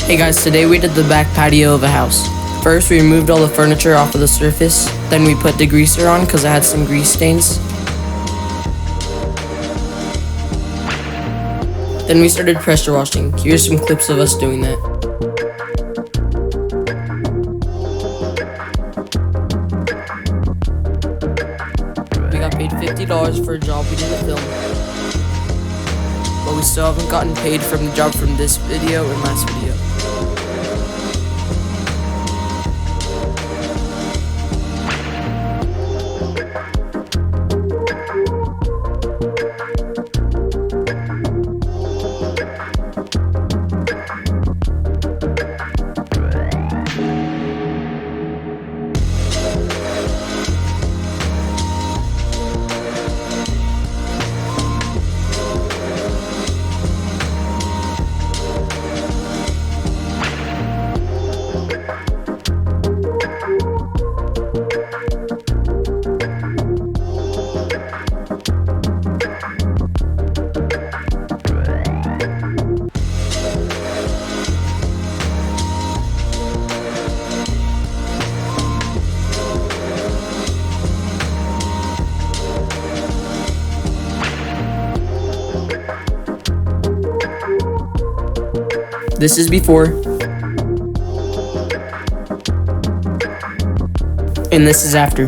Hey guys, today we did the back patio of a house. First, we removed all the furniture off of the surface. Then we put degreaser on because it had some grease stains. Then we started pressure washing. Here's some clips of us doing that. We got paid $50 for a job we didn't film. But we still haven't gotten paid from the job from this video and last video. This is before, and this is after.